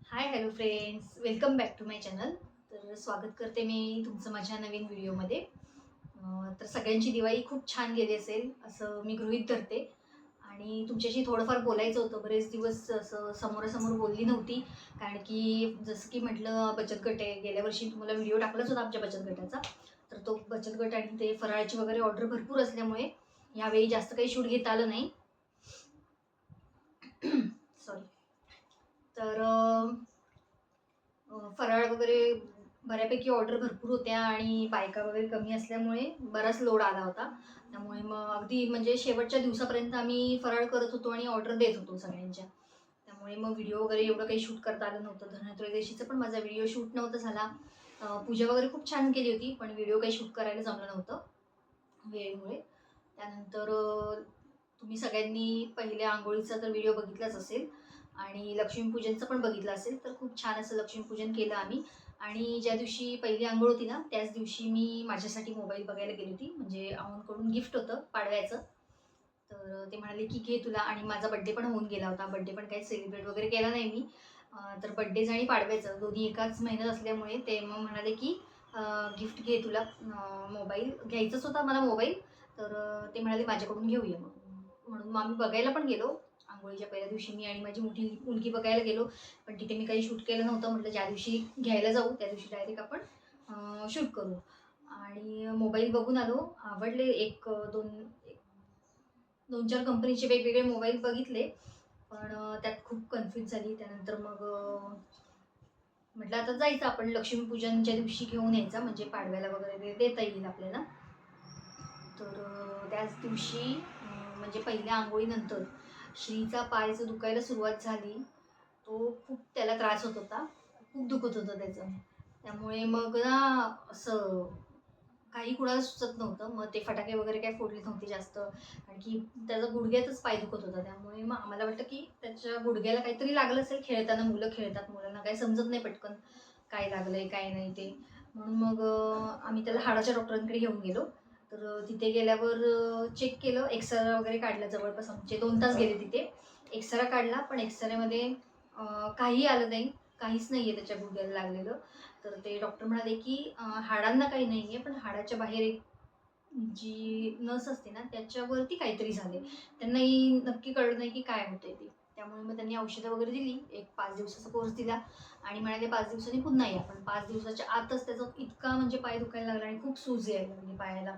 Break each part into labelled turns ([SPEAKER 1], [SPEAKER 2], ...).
[SPEAKER 1] High hello friends, welcome back to my channel. तर स्वागत करते मी तुमचं माझ्या नवीन व्हिडिओमध्ये. तर सगळ्यांची दिवाळी खूप छान गेली असेल असं मी गृहीत धरते आणि तुमच्याशी थोडंफार बोलायचं होतं. बरेच दिवस असं समोरासमोर बोलली नव्हती, कारण की जसं की म्हटलं बचत गट आहे. गेल्या वर्षी तुम्हाला व्हिडिओ टाकलाच होता आमच्या बचत गटाचा. तर तो बचत गट आणि ते फराळाची वगैरे ऑर्डर भरपूर असल्यामुळे यावेळी जास्त काही शूट घेता आलं नाही. सॉरी. तर फराळ वगैरे बऱ्यापैकी ऑर्डर भरपूर होत्या आणि बायका वगैरे कमी असल्यामुळे बराच लोड आला होता. त्यामुळे मग अगदी म्हणजे शेवटच्या दिवसापर्यंत आम्ही फराळ करत होतो आणि ऑर्डर देत होतो सगळ्यांच्या. त्यामुळे मग व्हिडिओ वगैरे एवढं काही शूट करता आलं नव्हतं. धनत्रयोदशीचा पण माझा व्हिडिओ शूट नव्हता झाला. पूजा वगैरे खूप छान केली होती, पण व्हिडिओ काही शूट करायला जमलं नव्हतं वेळेमुळे. त्यानंतर तुम्ही सगळ्यांनी पहिल्या अंघोळीचा तर व्हिडिओ बघितलाच असेल आणि लक्ष्मीपूजनचं पण बघितलं असेल. तर खूप छान असं लक्ष्मीपूजन केलं आम्ही. आणि ज्या दिवशी पहिली अंघोळ होती ना, त्याच दिवशी मी माझ्यासाठी मोबाईल बघायला गेली होती. म्हणजे अमोलकडून गिफ्ट होतं पाडव्याचं. तर ते म्हणाले की घे तुला, आणि माझा बड्डे पण होऊन गेला होता. बड्डे पण काही सेलिब्रेट वगैरे केला नाही मी. तर बड्डेज आणि पाडव्याचं दोन्ही एकाच महिन्यात असल्यामुळे ते मग म्हणाले की गिफ्ट घे तुला, मोबाईल घ्यायचाच होता मला मोबाईल. तर ते म्हणाले माझ्याकडून घेऊया मग. म्हणून मग आम्ही बघायला पण गेलो. अंघोळीच्या पहिल्या दिवशी मी आणि माझी मोठी मुलगी बघायला गेलो. पण तिथे मी काही शूट केलं नव्हतं. म्हटलं ज्या दिवशी घ्यायला जाऊ त्या दिवशी डायरेक्ट आपण शूट करू. आणि मोबाईल बघून आलो. आवडले. एक 2-4 कंपनीचे वेगवेगळे मोबाईल बघितले. पण त्यात खूप कन्फ्यूज झाली. त्यानंतर मग म्हटलं आता जायचं आपण लक्ष्मीपूजनच्या दिवशी घेऊन यायचा, म्हणजे पाडव्याला वगैरे देता येईल आपल्याला. तर त्याच दिवशी म्हणजे पहिल्या अंघोळीनंतर श्रीचा पाय जो दुखायला सुरुवात झाली, तो खूप त्याला त्रास होत होता. खूप दुखत होतं त्याचं. त्यामुळे मग ना असं काही कुणाला सुचत नव्हतं. मग ते फटाके वगैरे काही फोडले नव्हते जास्त, कारण की त्याचा गुडघ्यातच पाय दुखत होता. त्यामुळे मग आम्हाला वाटलं की त्याच्या गुडघ्याला काहीतरी लागलं असेल. खेळताना मुलं खेळतात, मुलांना काही समजत नाही पटकन काय लागलंय काय नाही ते. म्हणून मग आम्ही त्याला हाडाच्या डॉक्टरांकडे घेऊन गेलो. तर तिथे गेल्यावर चेक केलं, एक्सरा वगैरे काढला. जवळपास आमचे 2 तास गेले तिथे. एक्सरा काढला, पण एक्सरेमध्ये काही आलं नाही. काहीच नाहीये त्याच्या गुडघ्याला लागलेलं. तर ते डॉक्टर म्हणाले की हाडांना काही नाहीये, पण हाडाच्या बाहेर एक जी नस असते ना, त्याच्यावरती काहीतरी झाले. त्यांनाही नक्की कळलं नाही की काय होतंय ते. त्यामुळे मग त्यांनी औषधं वगैरे दिली. एक 5 दिवसाचा कोर्स दिला आणि म्हणाले 5 दिवसांनी पुन्हा या. पण 5 दिवसाच्या आतच त्याचा इतका म्हणजे पाय दुखायला लागला आणि खूप सूज यायला लागली पायाला.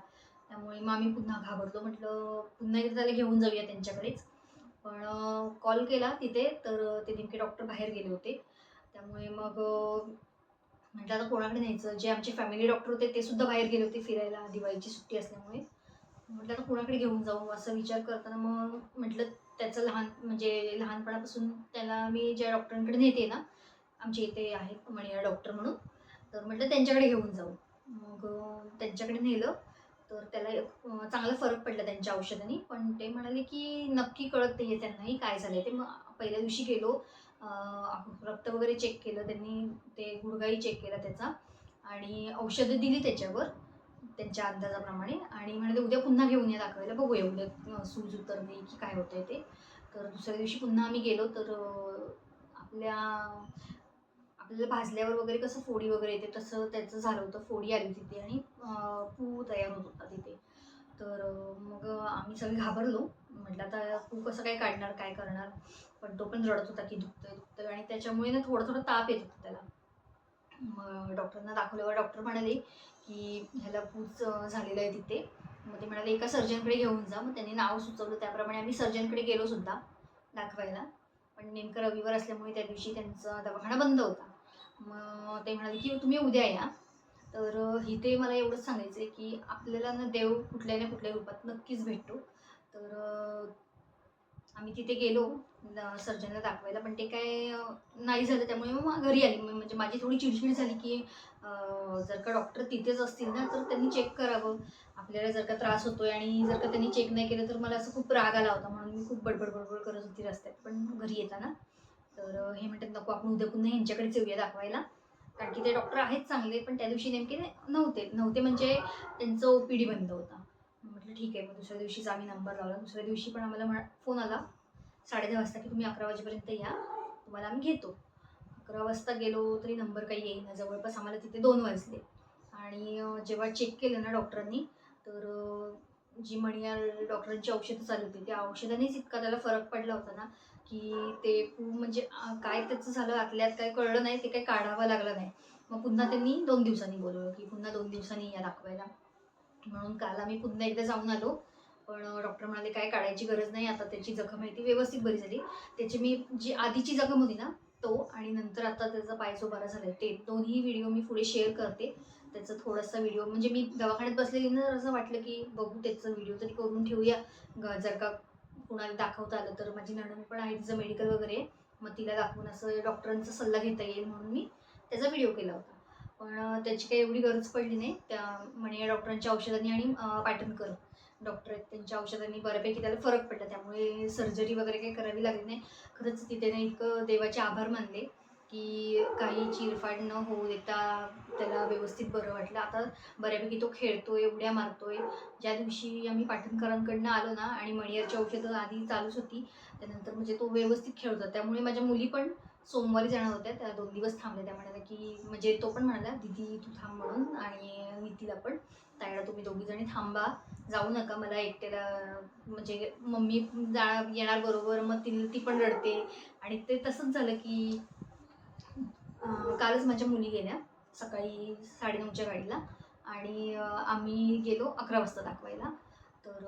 [SPEAKER 1] त्यामुळे मग आम्ही पुन्हा घाबरलो. म्हटलं पुन्हा एकदा त्याला घेऊन जाऊया त्यांच्याकडेच. पण कॉल केला तिथे, तर ते नेमके डॉक्टर बाहेर गेले होते. त्यामुळे मग म्हटलं आता कोणाकडे न्यायचं. जे आमचे फॅमिली डॉक्टर होते ते सुद्धा बाहेर गेले होते फिरायला दिवाळीची सुट्टी असल्यामुळे. म्हटलं आता कोणाकडे घेऊन जाऊ असा विचार करताना मग म्हटलं त्याचं लहानपणापासून त्याला मी ज्या डॉक्टरांकडे नेते ना, आमच्या इथे आहेत मणियार डॉक्टर म्हणून, तर म्हटलं त्यांच्याकडे घेऊन जाऊ. मग त्यांच्याकडे नेलं. तर त्याला चांगला फरक पडला त्यांच्या औषधांनी. पण ते म्हणाले की नक्की कळत नाही आहे त्यांनाही काय झालं ते. मग पहिल्या दिवशी गेलो. रक्त वगैरे चेक केलं त्यांनी. ते गुडघाही चेक केला त्याचा आणि औषधं दिली त्याच्यावर त्यांच्या अंदाजाप्रमाणे, आणि म्हणाले उद्या पुन्हा घेऊन या दाखवायला, बघूया उद्या सूज उतरली की काय होतंय ते. तर दुसऱ्या दिवशी पुन्हा आम्ही गेलो. तर आपल्याला भाजल्यावर वगैरे कसं फोडी वगैरे येते तसं त्याचं झालं होतं. फोडी आली तिथे आणि पू तयार होत होता तिथे. तर मग आम्ही सगळे घाबरलो. म्हटलं आता पू कसं काय काढणार, काय करणार. पण तो पण रडत होता की दुखतंय दुखतंय, आणि त्याच्यामुळे ना थोडं थोडं ताप येत होता त्याला. मग डॉक्टरना दाखवल्यावर डॉक्टर म्हणाले की ह्याला पूच झालेलं आहे तिथे. मग ते म्हणाले एका सर्जनकडे घेऊन जा. मग त्यांनी नाव सुचवलं त्याप्रमाणे आम्ही सर्जनकडे गेलो सुद्धा दाखवायला. पण नेमकं रविवार असल्यामुळे त्या दिवशी त्यांचा दवाखाना बंद होता. मग ते म्हणाले की तुम्ही उद्या या. तर इथे मला एवढंच सांगायचं आहे की आपल्याला ना देव कुठल्या ना कुठल्या रूपात नक्कीच भेटतो. तर आम्ही तिथे गेलो सर्जनला दाखवायला, पण ते काय नाही झालं. त्यामुळे मग घरी आली. म्हणजे माझी थोडी चिडचिड झाली की जर का डॉक्टर तिथेच असतील ना, तर त्यांनी चेक करावं. आपल्याला जर का त्रास होतोय आणि जर का त्यांनी चेक नाही केलं तर मला असं खूप राग आला होता. म्हणून मी खूप बडबड करत होती रस्त्यात पण घरी येताना. तर हे म्हणतात नको आपण उद्या पुन्हा ह्यांच्याकडेच येऊया दाखवायला, कारण की ते डॉक्टर आहेत चांगले. पण त्या दिवशी नेमके नव्हते म्हणजे त्यांचं OPD बंद होता. म्हटलं ठीक आहे. मग दुसऱ्या दिवशीच आम्ही नंबर लावला. दुसऱ्या दिवशी पण आम्हाला फोन आला 10:30 वाजता की तुम्ही 11 वाजेपर्यंत या, तुम्हाला आम्ही घेतो. 11 वाजता गेलो तरी नंबर काही येईना. जवळपास आम्हाला तिथे 2 वाजले. आणि जेव्हा चेक केलं ना डॉक्टरांनी, तर जी मणियार डॉक्टरांची औषधं चालू होती, त्या औषधानेच इतका त्याला फरक पडला होता ना, की ते म्हणजे काय त्याचं झालं आतल्यात काय कळलं नाही, ते काही काढावं लागलं नाही. मग पुन्हा त्यांनी 2 दिवसांनी बोलवलं, की पुन्हा 2 दिवसांनी या दाखवायला. म्हणून काल आम्ही पुन्हा एकदा जाऊन आलो. पण डॉक्टर म्हणाले काय काढायची गरज नाही, आता त्याची जखम आहे ती व्यवस्थित बरी झाली. त्याची मी जी आधीची जखम होती ना, तो आणि नंतर आता त्याचा पाय जो बरा झाला ते दोन्ही व्हिडिओ मी पुढे शेअर करते. त्याचा थोडासा व्हिडिओ म्हणजे मी दवाखान्यात बसलेली ना, असं वाटलं की बघू त्याचा व्हिडिओ तरी करून ठेवूया. जर का कुणाला दाखवता आलं तर. माझी नणंद पण आहे, तिचं मेडिकल वगैरे, मग तिला दाखवून असं डॉक्टरांचा सल्ला घेता येईल म्हणून मी त्याचा व्हिडिओ केला होता. पण त्याची काही एवढी गरज पडली नाही. त्या म्हणे डॉक्टरांच्या औषधांनी आणि पाटणकर डॉक्टर आहेत त्यांच्या औषधांनी बऱ्यापैकी त्याला फरक पडला. त्यामुळे सर्जरी वगैरे काही करावी लागली नाही. खरंच तिथे इतकं देवाचे आभार मानले की काही चीरफाड न होऊ देता त्याला व्यवस्थित बरं वाटलं. आता बऱ्यापैकी तो खेळतोय, उड्या मारतोय. ज्या दिवशी आम्ही पाटणकरांकडनं आलो ना आणि मणियारची औषधं आधी चालूच होती, त्यानंतर म्हणजे तो व्यवस्थित खेळत होता. त्यामुळे माझ्या मुली पण सोमवारी जाणार होत्या, त्या 2 दिवस थांबल्या. त्या म्हणाल्या की म्हणजे तो पण म्हणाला दीदी तू थांब म्हणून, आणि नितीला पण, ताईला तुम्ही दोघीजणी थांबा, जाऊ नका, मला एकट्याला म्हणजे मम्मी येणार बरोबर, मग ती पण रडते. आणि ते तसंच झालं की कालच माझ्या मुली गेल्या सकाळी 9:30च्या गाडीला, आणि आम्ही गेलो 11 वाजता दाखवायला. तर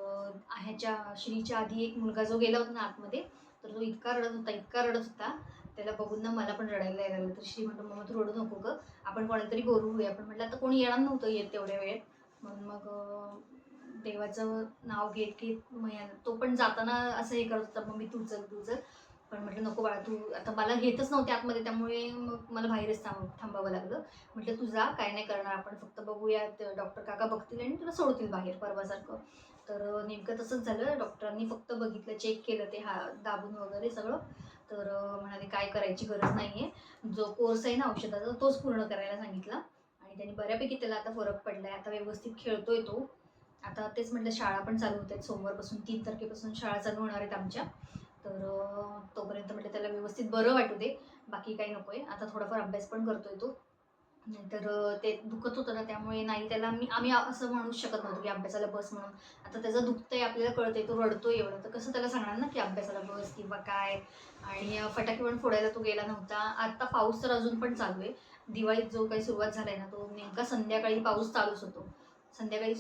[SPEAKER 1] ह्याच्या श्रीच्या आधी एक मुलगा जो गेला होता ना आतमध्ये, तर तो इतका रडत होता, त्याला बघून ना मला पण रडायला यायला लागलं. तर श्री म्हणतो मम्मा तू रडू नको गं, आपण कोणाला तरी बोलवूया. आपण म्हटलं आता कोणी येणार नव्हतं येत तेवढ्या वेळेत, म्हणून मग देवाचं नाव घेत घेत तो पण जाताना असं हे करत होता, मम्मी तू चल. पण म्हटलं नको बाळा तू, आता मला घेतच नव्हते आतमध्ये, त्यामुळे मग मला बाहेरच थांबावं लागलं. म्हटलं तू जा, काय नाही करणार, आपण फक्त बघूया, डॉक्टर काका बघतील आणि तुला सोडतील बाहेर परवासारखं. तर नेमकं तसंच झालं. डॉक्टरांनी फक्त बघितलं, चेक केलं ते दाबून वगैरे सगळं. तर म्हणाले काय करायची गरज नाही आहे, जो कोर्स आहे ना औषधाचा तोच पूर्ण करायला सांगितला. आणि त्यांनी बऱ्यापैकी त्याला आता फरक पडला आहे, आता व्यवस्थित खेळतोय तो. आता तेच म्हटलं शाळा पण चालू होत आहेत सोमवारपासून, 3 तारखेपासून शाळा चालू होणार आहेत आमच्या. तर तोपर्यंत म्हटलं त्याला व्यवस्थित बरं वाटू दे, बाकी काही नको आहे. आता थोडाफार अभ्यास पण करतोय तो, नाहीतर ते दुखत होतं ना, त्यामुळे नाही त्याला आम्ही असं म्हणूच शकत नव्हतो की अभ्यासाला बस म्हणून. आता त्याचं दुखतंय आपल्याला कळतंय, तो रडतोय एवढं, तर कसं त्याला सांगणार ना की अभ्यासाला बस किंवा काय. आणि फटाके पण फोडायला तो गेला नव्हता. आता पाऊस तर अजून पण चालू आहे. दिवाळीत जो काही सुरुवात झालाय ना, तो नेमका संध्याकाळी पाऊस चालूच होतो. संध्याकाळी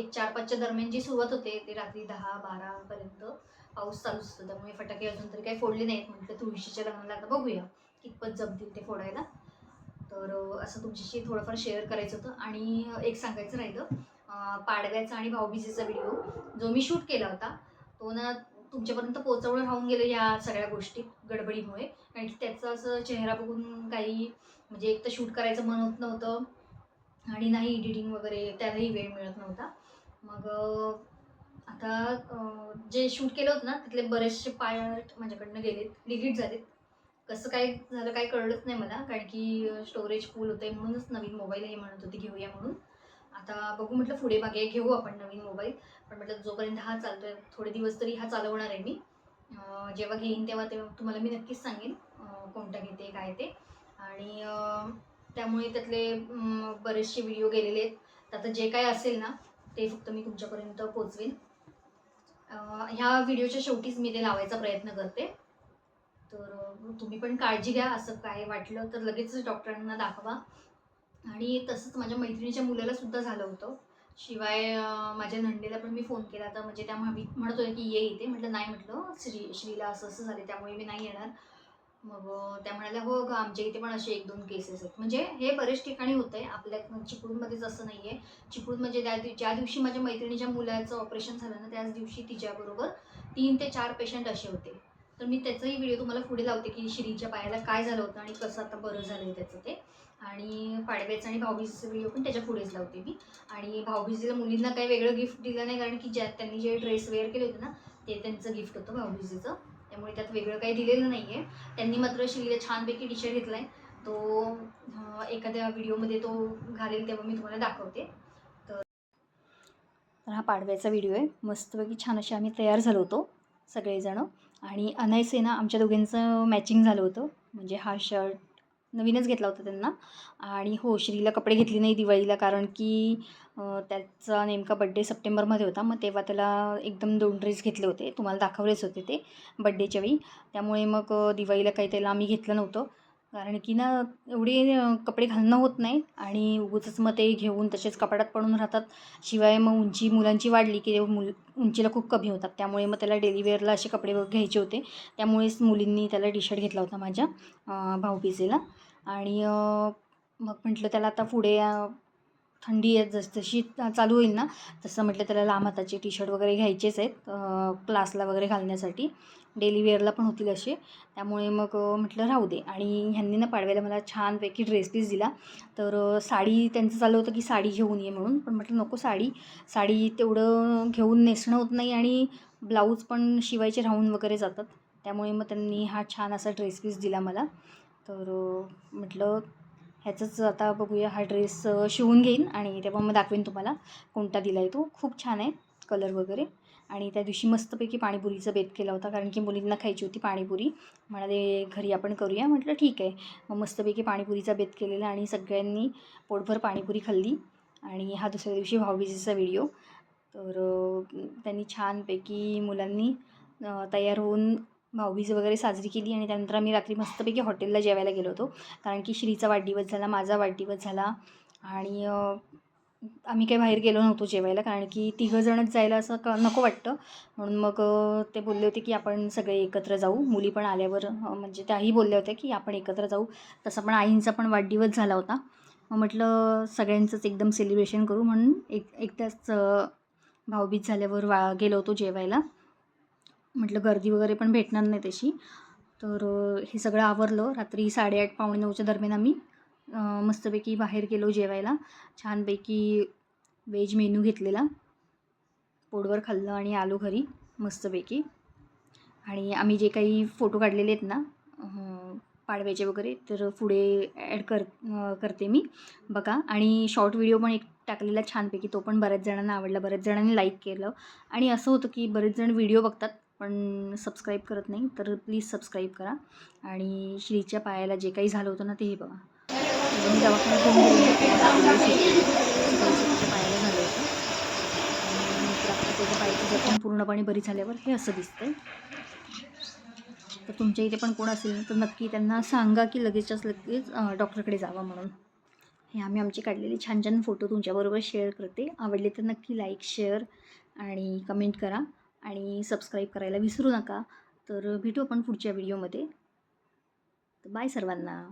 [SPEAKER 1] एक 4-5च्या दरम्यान जी सुरुवात होते ते रात्री 10-12 पर्यंत पाऊस चालूच असतो. त्यामुळे फटाके अजून तरी काही फोडले नाहीत. म्हटलं तुळशीच्या लग्नाला आता बघूया कितपत जमतील ते फोडायला. तर असं तुमच्याशी थोडंफार शेअर करायचं होतं. आणि एक सांगायचं राहिलं, पाडव्याचा आणि भाऊबीजेचा व्हिडिओ जो मी शूट केला होता, तो ना तुमच्यापर्यंत पोहोचवणं राहून गेलं या सगळ्या गोष्टी गडबडीमुळे. कारण की त्याचा असं चेहरा बघून काही म्हणजे एक तर शूट करायचं मन होत नव्हतं, आणि नाही एडिटिंग वगैरे त्यालाही वेळ मिळत नव्हता. मग आता जे शूट केलं होतं ना त्यातले बरेचसे पार्ट माझ्याकडनं गेलेत, डिलीट झालेत. कसं काय झालं काय कळलंच नाही मला, कारण की स्टोरेज फुल होतं आहे, म्हणूनच नवीन मोबाईल हे म्हणत होती घेऊया म्हणून. आता बघू म्हटलं पुढे मागे घेऊ आपण नवीन मोबाईल, पण म्हटलं जोपर्यंत हा चालतोय थोडे दिवस तरी हा चालवणार आहे मी. जेव्हा घेईन तेव्हा तुम्हाला मी नक्कीच सांगेन कोणता घेते काय ते. आणि त्यामुळे त्यातले बरेचसे व्हिडिओ गेलेले आहेत. तर आता जे काय असेल ना ते फक्त मी तुमच्यापर्यंत पोचवेन. ह्या व्हिडिओच्या शेवटीच मी ते लावायचा प्रयत्न करते. तर तुम्ही पण काळजी घ्या, असं काय वाटलं तर लगेचच डॉक्टरांना दाखवा. आणि तसंच माझ्या मैत्रिणीच्या मुलाला सुद्धा झालं होतं. शिवाय माझ्या नंदेला पण मी फोन केला होता, म्हणजे त्या म्हणत होत्या की ये इथे. म्हटलं नाही, म्हटलं श्रीला असं असं झाले त्यामुळे मी नाही येणार. मग त्या म्हणाल्या हो गं आमच्या इथे पण असे 1-2 केसेस आहेत. म्हणजे हे बरेच ठिकाणी होतं आहे, आपल्या चिपळूणमध्येच असं नाही आहे. चिपळूण म्हणजे ज्या दिवशी माझ्या मैत्रिणीच्या मुलाचं ऑपरेशन झालं ना त्याच दिवशी तिच्याबरोबर 3 ते 4 पेशंट असे होते. तर मी त्याचाही व्हिडिओ तुम्हाला पुढे लावते की श्रीच्या पायाला काय झालं होतं आणि कसं आता बरं झालं आहे त्याचं ते. आणि पाडव्याचं आणि भाऊबीजेचं व्हिडिओ पण त्याच्या पुढेच लावते मी. आणि भाऊबीजेला मुलींना काही वेगळं गिफ्ट दिलं नाही, कारण की त्यांनी जे ड्रेस वेअर केले होते ना ते त्यांचं गिफ्ट होतं भाऊबीजेचं, त्यामुळे त्यात वेगळं काही दिलेलं नाही आहे. त्यांनी मात्र श्रीला छानपैकी टी शर्ट घेतला आहे, तो एखाद्या व्हिडिओमध्ये तो घालेल तेव्हा मी तुम्हाला दाखवते. तर हा पाडव्याचा व्हिडिओ आहे. मस्तपैकी छान असे आम्ही तयार झालो होतो सगळेजणं. आणि अनायसे ना आमच्या दोघींचं मॅचिंग झालं होतं, म्हणजे हा शर्ट नवीनच घेतला होता त्यांना. आणि हो, श्रीला कपडे घेतले नाही दिवाळीला, कारण की त्याचा नेमका बड्डे सप्टेंबरमध्ये होता. मग तेव्हा त्याला एकदम 2 ड्रेस घेतले होते, तुम्हाला दाखवलेच होते ते बड्डेच्या वेळी. त्यामुळे मग दिवाळीला काही त्याला आम्ही घेतलं नव्हतं, कारण की ना एवढे कपडे घालणं होत नाही आणि उगाचच मग ते घेऊन तसेच कपाटात पडून राहतात. शिवाय मग उंची मुलांची वाढली की उंचीला खूप कमी होतात, त्यामुळे मग त्याला डेली वेअरला असे कपडे घ्यायचे होते. त्यामुळेच मुलींनी त्याला टी शर्ट घेतला होता माझ्या भाऊबीजेला. आणि मग म्हटलं त्याला आता पुढे थंडी जशी चालू होईल ना, तसं म्हटलं त्याला लांब हाताचे टी शर्ट वगैरे घ्यायचेच आहेत क्लासला वगैरे घालण्यासाठी, डेली वेअरला पण होतील असे. त्यामुळे मग म्हटलं राहू दे. आणि ह्यांनी ना पाडव्याला मला छानपैकी ड्रेस पीस दिला. तर साडी त्यांचं चाललं होतं की साडी घेऊन ये म्हणून, पण म्हटलं नको, साडी तेवढं घेऊन नेसणं होत नाही आणि ब्लाऊज पण शिवायचे राहून वगैरे जातात. त्यामुळे मग त्यांनी हा छान असा ड्रेस पीस दिला मला. तर म्हटलं ह्याचंच आता बघूया, हा ड्रेस शिवून घेईन आणि तेव्हा मग दाखवेन तुम्हाला कोणता दिला आहे तो. खूप छान आहे कलर वगैरे. आणि त्या दिवशी मस्तपैकी पाणीपुरीचा बेत केला होता, कारण की मुलींना खायची होती पाणीपुरी. म्हणाले घरी आपण करूया, म्हटलं ठीक आहे. मग मस्तपैकी पाणीपुरीचा बेत केलेला आणि सगळ्यांनी पोटभर पाणीपुरी खाल्ली. आणि हा दुसऱ्या दिवशी भाऊबीजेचा व्हिडिओ. तर त्यांनी छानपैकी मुलांनी तयार होऊन भाऊबीज वगैरे साजरी केली. आणि त्यानंतर आम्ही रात्री मस्तपैकी हॉटेलला जेवायला गेलो होतो, कारण की श्रीचा वाढदिवस झाला, माझा वाढदिवस झाला. आणि आम्ही काही बाहेर गेलो नव्हतो जेवायला, कारण की तिघंजणच जायला असं नको वाटतं. म्हणून मग ते बोलले होते की आपण सगळे एकत्र जाऊ. मुली पण आल्यावर म्हणजे त्याही बोलल्या होत्या की आपण एकत्र जाऊ. तसं पण आईंचा पण वाढदिवस झाला होता. मग म्हटलं सगळ्यांचंच एकदम सेलिब्रेशन करू, म्हणून एकदाच भाऊबीज झाल्यावर गेलो होतो जेवायला. म्हटलं गर्दी वगैरे पण भेटणार नाही तशी. तर हे सगळं आवरलं. रात्री 8:30 पावणे 9च्या दरम्यान आम्ही मस्तपैकी बाहेर गेलो जेवायला. छानपैकी व्हेज मेनू घेतलेला, पोटभर खाल्लं आणि आलो घरी मस्तपैकी. आणि आम्ही जे काही फोटो काढलेले आहेत ना पाडव्याचे वगैरे, तर पुढे ॲड करते मी, बघा. आणि शॉर्ट व्हिडिओ पण एक टाकलेला छानपैकी, तो पण बऱ्याच जणांना आवडला, बऱ्याच जणांनी लाईक केलं. आणि असं होतं की बरेच जण व्हिडिओ बघतात पण सबस्क्राईब करत नाही, तर प्लीज सबस्क्राईब करा. आणि श्रीच्या पायाला जे काही झालं होतं ना ते हे बघा, मी दवाखान्यात घेऊन गेले त्याच्या पायाला झालं होतं. आणि नंतर आता त्याच्या पायाची जखम पूर्णपणे बरी झाल्यावर हे असं दिसतंय. तर तुमच्या इथे पण कोण असेल तर नक्की त्यांना सांगा की लगेच डॉक्टरकडे जावा म्हणून. हे आम्ही आमचे काढलेले छान छान फोटो तुमच्याबरोबर शेअर करते. आवडले तर नक्की लाईक, शेअर आणि कमेंट करा. आणि सबस्क्राईब करायला विसरू नका. तर भेटू आपण पुढच्या व्हिडिओमध्ये. तर बाय सर्वांना.